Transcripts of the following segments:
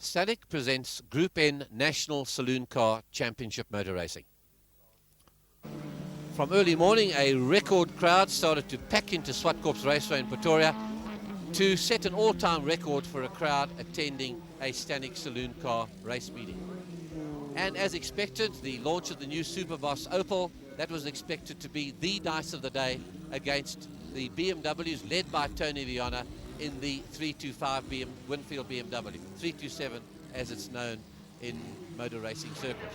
Static presents Group N National Saloon Car Championship Motor Racing. From early morning, a record crowd started to pack into Zwartkops Raceway in Pretoria to set an all-time record for a crowd attending a Static Saloon Car race meeting. And as expected, the launch of the new Superboss Opel, that was expected to be the dice of the day against the BMWs led by Tony Viana in the 325 Winfield BMW, 327 as it's known in motor racing circles.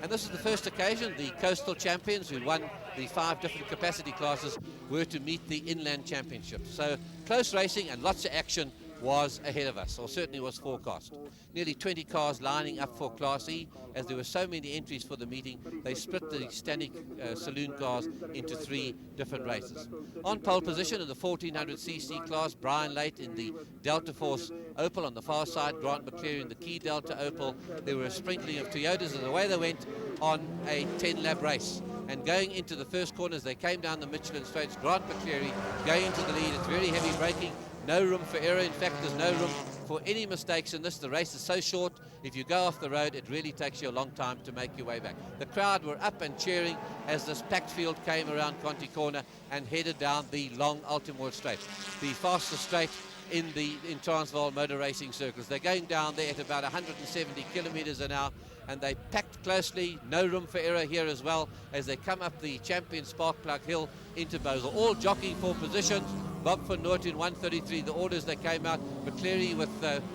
And this is the first occasion the coastal champions who won the 5 different capacity classes were to meet the inland championship. So close racing and lots of action was ahead of us, or certainly was forecast. Nearly 20 cars lining up for Class E. As there were so many entries for the meeting, they split the Static saloon cars into 3 different races. On pole position in the 1400cc class, Brian Late in the Delta Force Opel on the far side, Grant McCleary in the Key Delta Opel. There were a sprinkling of Toyotas, and away they went on a 10-lap race. And going into the first corners, they came down the Michelin Straights. Grant McCleary going into the lead. It's very heavy braking. No room for error. In fact, there's no room for any mistakes in this. The race is so short. If you go off the road, it really takes you a long time to make your way back. The crowd were up and cheering as this packed field came around Conti Corner and headed down the long Altimore Straight, the fastest straight in Transvaal motor racing circles. They're going down there at about 170 kilometers an hour, and they packed closely. No room for error here as well as they come up the Champion Sparkplug Hill into Basel, all jockeying for positions. Bob van Noort in 133, the orders they came out. McCleary with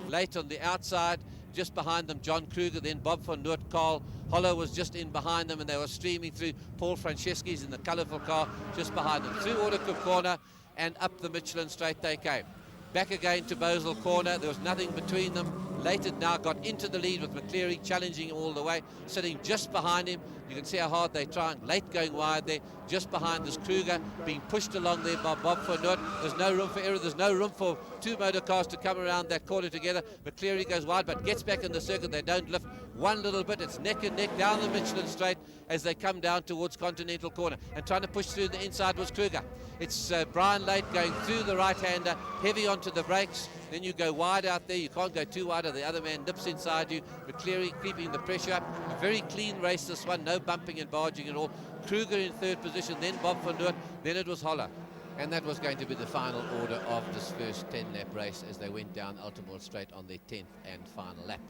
Late on the outside, just behind them John Kruger, then Bob van Noort. Carl Holler was just in behind them, and they were streaming through. Paul Franceschi's in the colourful car just behind them. Through Orderkoop Corner and up the Michelin Straight they came. Back again to Basel Corner, there was nothing between them. Late had now got into the lead with McCleary challenging him all the way, sitting just behind him. You can see how hard they're trying. Late going wide there, just behind this Kruger, being pushed along there by Bob van Noort. There's no room for error. There's no room for 2 motor cars to come around that corner together. McCleary goes wide, but gets back in the circuit. They don't lift one little bit. It's neck and neck down the Michelin Straight as they come down towards Continental Corner. And trying to push through the inside was Kruger. It's Brian Late going through the right-hander, heavy onto the brakes. Then you go wide out there. You can't go too wide or the other man nips inside you. McCleary keeping the pressure up. A very clean race this one. No bumping and barging at all. Kruger in 3rd position, then Bob van Noort, then it was Holler. And that was going to be the final order of this first 10-lap race as they went down Altimore Straight on their 10th and final lap.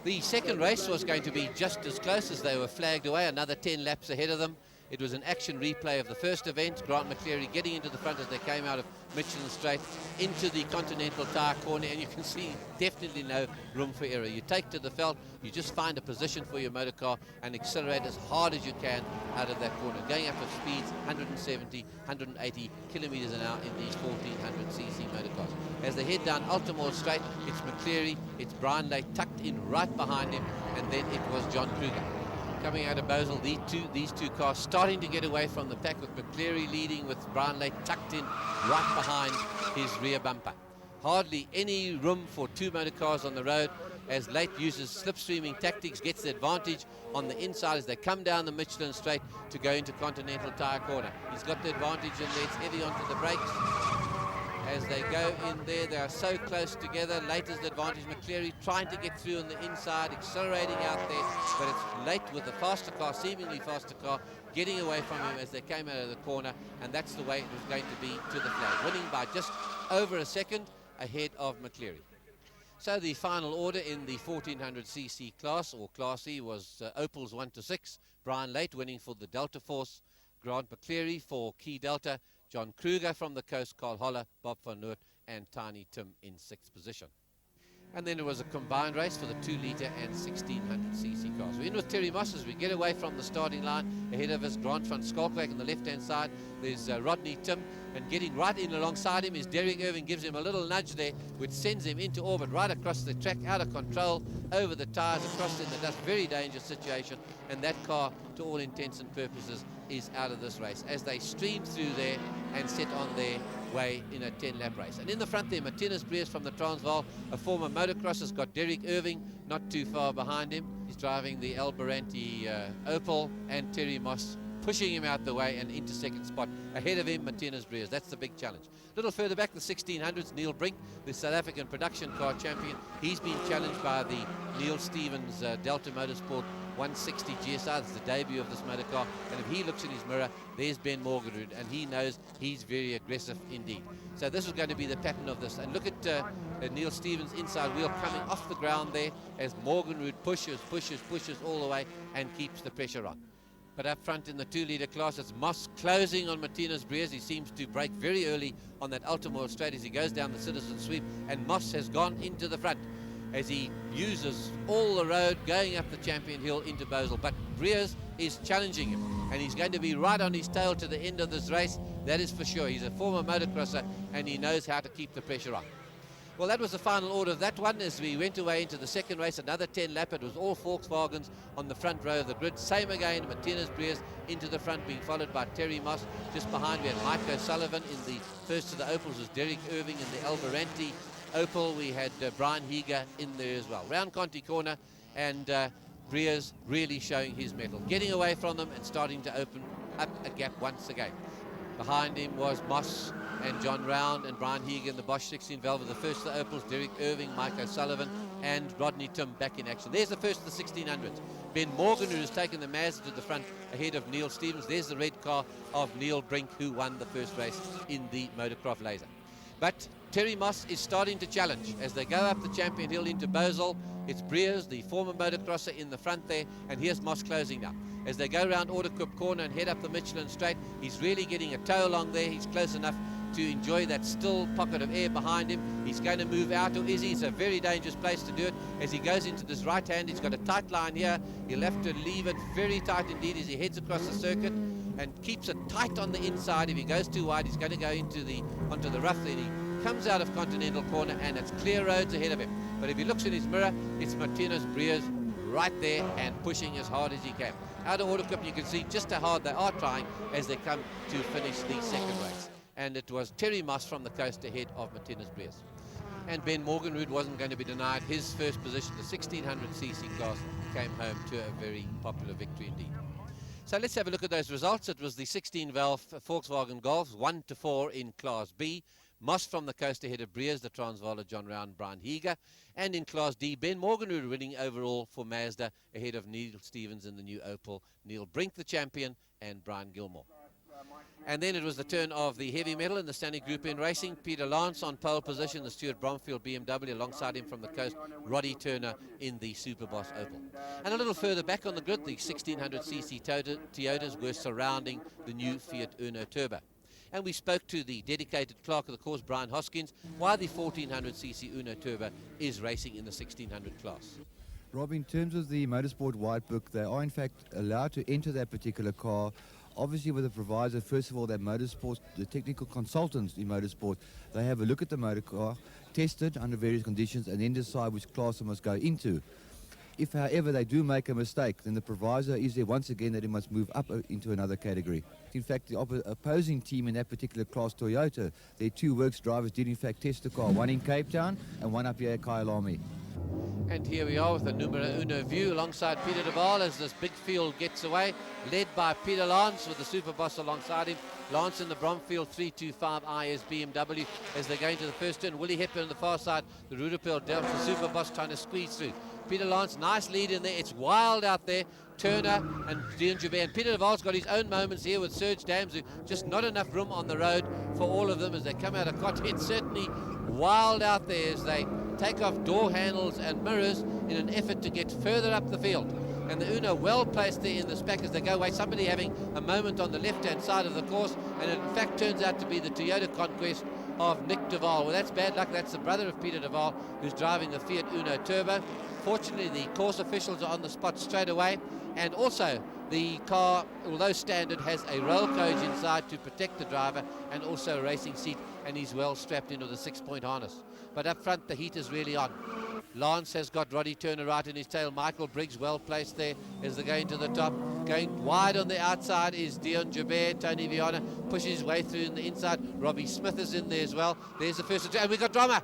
The second race was going to be just as close as they were flagged away, another 10 laps ahead of them. It was an action replay of the first event. Grant McCleary getting into the front as they came out of Michelin Straight into the Continental Tire Corner, and you can see definitely no room for error. You take to the veld, you just find a position for your motor car and accelerate as hard as you can out of that corner, going up at speeds 170, 180 kilometers an hour in these 1400cc motor cars. As they head down Altimore Straight, it's McCleary, it's Brian Late tucked in right behind him, and then it was John Kruger. Coming out of Basel, these two cars starting to get away from the pack, with McCleary leading with Brian Late tucked in right behind his rear bumper. Hardly any room for 2 motor cars on the road as Late uses slipstreaming tactics, gets the advantage on the inside as they come down the Michelin Straight to go into Continental Tire Corner. He's got the advantage in there, it's heavy onto the brakes. As they go in there, they are so close together. Late is the advantage. McCleary trying to get through on the inside, accelerating out there, but it's Late with the faster car, seemingly faster car, getting away from him as they came out of the corner, and that's the way it was going to be to the flag. Winning by just over a second ahead of McCleary. So the final order in the 1400cc class, or Class E, was Opels 1 to 6. Brian Late winning for the Delta Force, Grant McCleary for Key Delta, John Kruger from the coast, Carl Holler, Bob van Noort, and Tiny Tim in 6th position. And then it was a combined race for the 2-litre and 1600cc cars. We're in with Terry Moss as we get away from the starting line. Ahead of us, Grant van Schalkwyk on the left-hand side. There's Rodney Tim, and getting right in alongside him is Derek Irving, gives him a little nudge there, which sends him into orbit right across the track, out of control, over the tyres, across in the dust. Very dangerous situation, and that car, to all intents and purposes, is out of this race as they stream through there and set on their way in a 10-lap race. And in the front there, Martinez Breers from the Transvaal, a former motocross, has got Derek Irving not too far behind him. He's driving the Albaranti Opel, and Terry Moss pushing him out the way and into second spot. Ahead of him, Martinez Breers. That's the big challenge. A little further back, the 1600s, Neil Brink, the South African production car champion. He's been challenged by the Neil Stevens Delta Motorsport 160 GSI. That's the debut of this motor car. And if he looks in his mirror, there's Ben Morgenrud, and he knows he's very aggressive indeed. So this is going to be the pattern of this. And look at Neil Stevens' inside wheel coming off the ground there as Morgenrud pushes all the way and keeps the pressure on. But up front in the 2-litre class, it's Moss closing on Martinez Breers. He seems to break very early on that Ultimore straight as he goes down the citizen sweep, and Moss has gone into the front as he uses all the road going up the Champion Hill into Basel. But Breers is challenging him, and he's going to be right on his tail to the end of this race. That is for sure. He's a former motocrosser, and he knows how to keep the pressure on. Well, that was the final order of that one. As we went away into the second race, another 10-lap. It was all Volkswagens on the front row of the grid. Same again, Martinez Breers into the front, being followed by Terry Moss. Just behind, we had Mike O'Sullivan. In the first of the Opals was Derek Irving. In the Alvarenti Opal, we had Brian Heger in there as well. Round Conti Corner, and Breers really showing his mettle, getting away from them and starting to open up a gap once again. Behind him was Moss and John Round and Brian Heger in the Bosch 16 Velvet. The first of the Opals, Derek Irving, Mike O'Sullivan, and Rodney Tim back in action. There's the first of the 1600s. Ben Morgan, who has taken the Mazda to the front ahead of Neil Stevens. There's the red car of Neil Brink, who won the first race in the Motocross Laser. But Terry Moss is starting to challenge as they go up the Champion Hill into Basel. It's Breers, the former motocrosser, in the front there, and here's Moss closing now. As they go around Autocup Corner and head up the Michelin Straight, he's really getting a tow along there. He's close enough to enjoy that still pocket of air behind him. He's going to move out, or is he? It's a very dangerous place to do it. As he goes into this right hand, he's got a tight line here. He'll have to leave it very tight indeed as he heads across the circuit and keeps it tight on the inside. If he goes too wide, he's going to go onto the rough there. He comes out of Continental Corner, and it's clear roads ahead of him. But if he looks in his mirror, it's Martinez Breers right there and pushing as hard as he can. Out of Autocup, you can see just how hard they are trying as they come to finish the second race. And it was Terry Moss from the coast ahead of Martinez Breers. And Ben Morgenrud wasn't going to be denied his first position. The 1600cc class came home to a very popular victory indeed. So let's have a look at those results. It was the 16-valve Volkswagen Golf, 1-4 in Class B. Moss from the coast ahead of Breers, the Transvaaler John Round, Brian Heger. And in Class D, Ben Morgenrud winning overall for Mazda ahead of Neil Stevens in the new Opel, Neil Brink the champion, and Brian Gilmore. And then it was the turn of the heavy metal in the Stanley Group N Racing. Peter Lance on pole position, the Stuart Bromfield BMW. Alongside him from the coast, Roddy Turner in the Superboss Opel. And a little further back on the grid, the 1600cc Toyotas were surrounding the new Fiat Uno Turbo. And we spoke to the dedicated clerk of the course, Brian Hoskins, why the 1400cc Uno Turbo is racing in the 1600 class. Rob, in terms of the Motorsport White Book, they are in fact allowed to enter that particular car, obviously with the proviso, first of all, that Motorsport, the technical consultants in Motorsport, they have a look at the motor car, test it under various conditions, and then decide which class it must go into. If, however, they do make a mistake, then the proviso is there once again that it must move up into another category. In fact, the opposing team in that particular class, Toyota, their two works drivers did in fact test the car, one in Cape Town and one up here at Kyalami. And here we are with the numero uno view alongside Peter de Waal as this big field gets away, led by Peter Lance with the Superboss alongside him. Lance in the Bromfield 325 IS BMW as they go into the first turn. Willie Hepburn on the far side, the Rudapel Delta Superboss trying to squeeze through. Peter Lance, nice lead in there. It's wild out there. Turner and Dean Joubert. And Peter de Waal's got his own moments here with Serge Damsou. Just not enough room on the road for all of them as they come out of Cotton. It's certainly wild out there as they take off door handles and mirrors in an effort to get further up the field. And the Uno well placed there in the spec as they go away. Somebody having a moment on the left-hand side of the course, and it in fact turns out to be the Toyota Conquest of Nick de Waal. Well, that's bad luck. That's the brother of Peter de Waal who's driving the Fiat Uno Turbo. Fortunately, the course officials are on the spot straight away, and also the car, although standard, has a roll cage inside to protect the driver and also a racing seat, and he's well strapped into the 6-point harness. But up front, the heat is really on. Lance has got Roddy Turner right in his tail. Michael Briggs well placed there as they're going to the top. Going wide on the outside is Dion Jabert. Tony Viana pushes his way through in the inside. Robbie Smith is in there as well. There's the first, and we've got drama.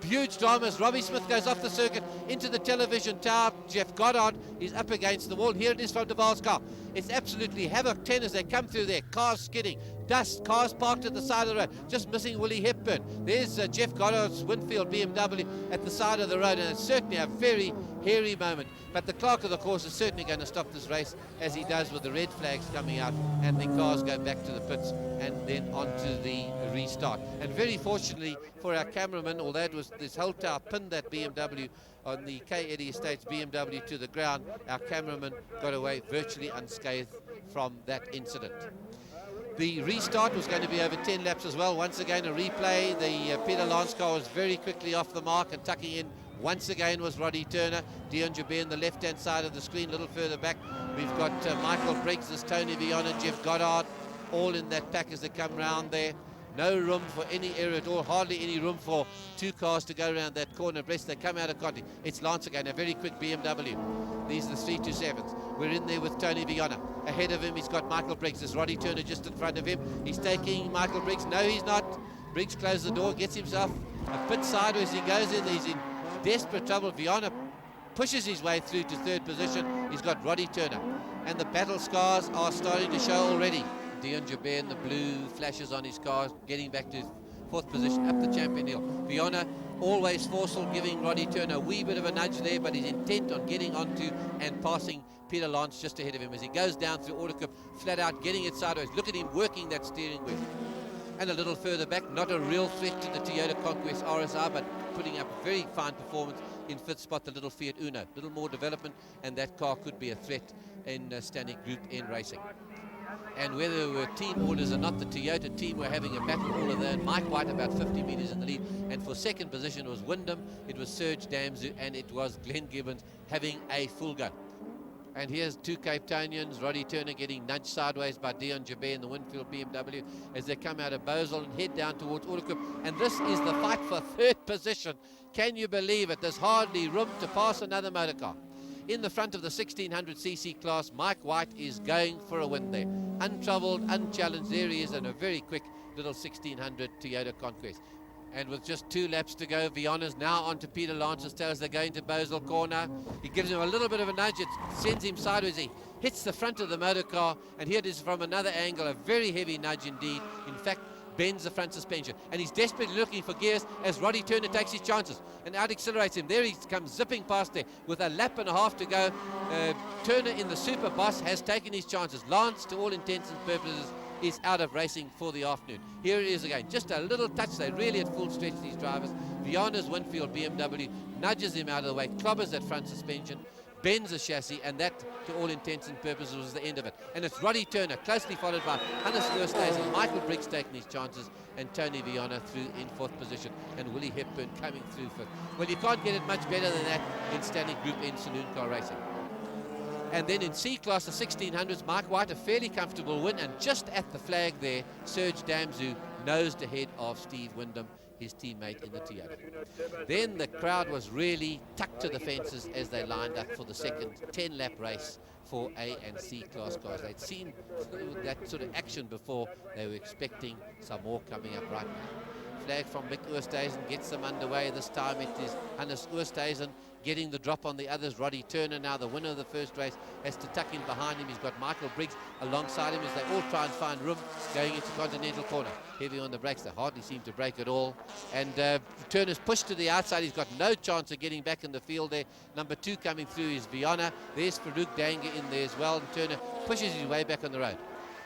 Huge drama as Robbie Smith goes off the circuit into the television tower. Jeff Goddard is up against the wall. Here it is from de Waal's car. It's absolutely havoc 10 as they come through there. Cars skidding, dust, cars parked at the side of the road, just missing Willie Hepburn. There's Jeff Goddard's Winfield BMW at the side of the road, and it's certainly a very hairy moment. But the clerk of the course is certainly going to stop this race, as he does with the red flags coming out, and the cars go back to the pits and then on to the restart. And very fortunately for our cameraman, although it was this whole tower pinned that BMW on the K. Eddy Estates BMW to the ground, our cameraman got away virtually unscathed from that incident. The restart was going to be over 10 laps as well. Once again, a replay. The Peter Lance car was very quickly off the mark, and tucking in once again was Roddy Turner. Dion Jabert on the left-hand side of the screen, a little further back. We've got Michael Briggs, there's Tony Viana, Jeff Goddard, all in that pack as they come round there. No room for any error at all, hardly any room for two cars to go around that corner abreast. They come out of contact. It's Lance again, a very quick BMW. These are the 327s. We're in there with Tony Viana. Ahead of him, he's got Michael Briggs. There's Roddy Turner just in front of him. He's taking Michael Briggs. No, he's not. Briggs closes the door, gets himself a bit sideways. He goes in. He's in desperate trouble. Viana pushes his way through to third position. He's got Roddy Turner. And the battle scars are starting to show already. Dion Jabert in the blue flashes on his car, getting back to fourth position up the champion hill. Viana always forceful, giving Roddy Turner a wee bit of a nudge there, but he's intent on getting onto and passing Peter Lance just ahead of him as he goes down through Zwartkops, flat out getting it sideways. Look at him working that steering wheel. And a little further back, not a real threat to the Toyota Conquest RSR, but putting up a very fine performance in fifth spot, the little Fiat Uno. Little more development, and that car could be a threat in standing Group N racing. And whether there were team orders or not, the Toyota team were having a battle all of that. Mike White about 50 metres in the lead. And for second position it was Wyndham, it was Serge Damzu, and it was Glenn Gibbons having a full go. And here's two Cape Townians, Roddy Turner getting nudged sideways by Dion Jabert in the Winfield BMW as they come out of Bosel and head down towards Zwartkops. And this is the fight for third position. Can you believe it? There's hardly room to pass another motor car. In the front of the 1600cc class, Mike White is going for a win there. Untroubled, unchallenged, there he is in a very quick little 1600 Toyota Conquest. And with just 2 laps to go, Viana's now onto Peter Lance's tail as they're going to Bosel corner. He gives him a little bit of a nudge, it sends him sideways, he hits the front of the motor car, and here it is from another angle, a very heavy nudge indeed. In fact, bends the front suspension, and he's desperately looking for gears as Roddy Turner takes his chances and out accelerates him. There he comes zipping past there with a lap and a half to go. Turner in the Super Boss has taken his chances. Lance, to all intents and purposes, is out of racing for the afternoon. Here it is again, just a little touch. They're really at full stretch, these drivers. Viana's Winfield BMW nudges him out of the way, clobbers that front suspension, bends the chassis, and that, to all intents and purposes, was the end of it. And it's Roddy Turner, closely followed by Hannes Oosthuizen, Michael Briggs taking his chances, and Tony Viana through in fourth position, and Willie Hepburn coming through fifth. Well, you can't get it much better than that in standing Group N saloon car racing. And then in C class, the 1600s, Mike White, a fairly comfortable win, and just at the flag there, Serge Damzu nosed ahead of Steve Wyndham, his teammate in the Toyota. Then the crowd was really tucked to the fences as they lined up for the second 10-lap race for A and C class cars. They'd seen that sort of action before. They were expecting some more coming up right now. Flag from Mick Oosthuizen gets them underway. This time it is Hannes Oosthuizen getting the drop on the others. Roddy Turner, now the winner of the first race, has to tuck in behind him. He's got Michael Briggs alongside him as they all try and find room going into Continental Corner. Heavy on the brakes, they hardly seem to brake at all. And Turner's pushed to the outside. He's got no chance of getting back in the field there. Number 2 coming through is Viana. There's Farouk Danger in there as well. And Turner pushes his way back on the road.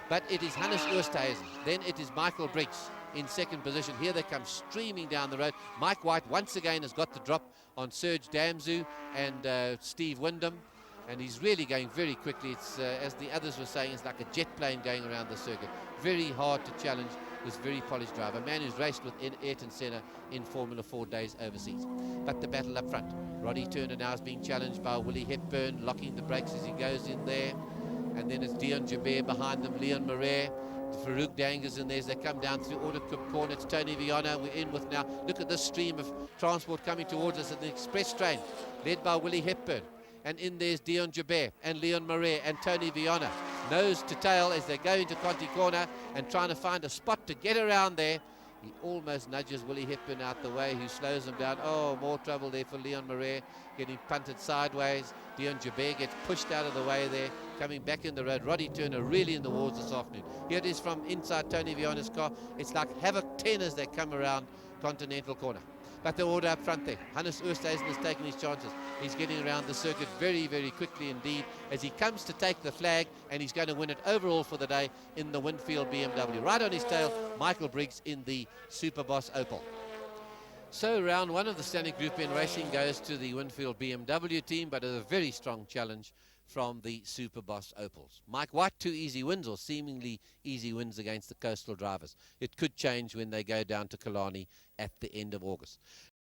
But it is Hannes Oosthuizen. Then it is Michael Briggs in second position. Here they come streaming down the road. Mike White once again has got the drop on Serge Damzu and Steve Wyndham, and he's really going very quickly. It's as the others were saying, it's like a jet plane going around the circuit. Very hard to challenge this very polished driver, a man who's raced with Ayrton Senna in Formula 4 days overseas. But the battle up front, Roddy Turner now is being challenged by Willie Hepburn, locking the brakes as he goes in there, and then it's Dion Jabert behind them, Leon Marais, Farouk Dangas in there as they come down through Zwartkops corner. It's Tony Viana we're in with now. Look at this stream of transport coming towards us at the express train, led by Willie Hepburn. And in there's Dion Jabert and Leon Marais and Tony Viana. Nose to tail as they go into Conti corner and trying to find a spot to get around there. He almost nudges Willie Hepburn out the way, who slows him down. Oh, more trouble there for Leon Marais, getting punted sideways. Dion Jabert gets pushed out of the way there, coming back in the road. Roddy Turner really in the wars this afternoon. Here it is from inside Tony Viana's car. It's like havoc 10 as they come around Continental corner. But the order up front there. Hannes Oosthuizen has taken his chances. He's getting around the circuit very, very quickly indeed as he comes to take the flag, and he's going to win it overall for the day in the Winfield BMW. Right on his tail, Michael Briggs in the Superboss Opel. So round one of the standing Group N racing goes to the Winfield BMW team, but a very strong challenge from the Superboss Opels. Mike White, 2 easy wins, or seemingly easy wins against the coastal drivers. It could change when they go down to Killarney at the end of August.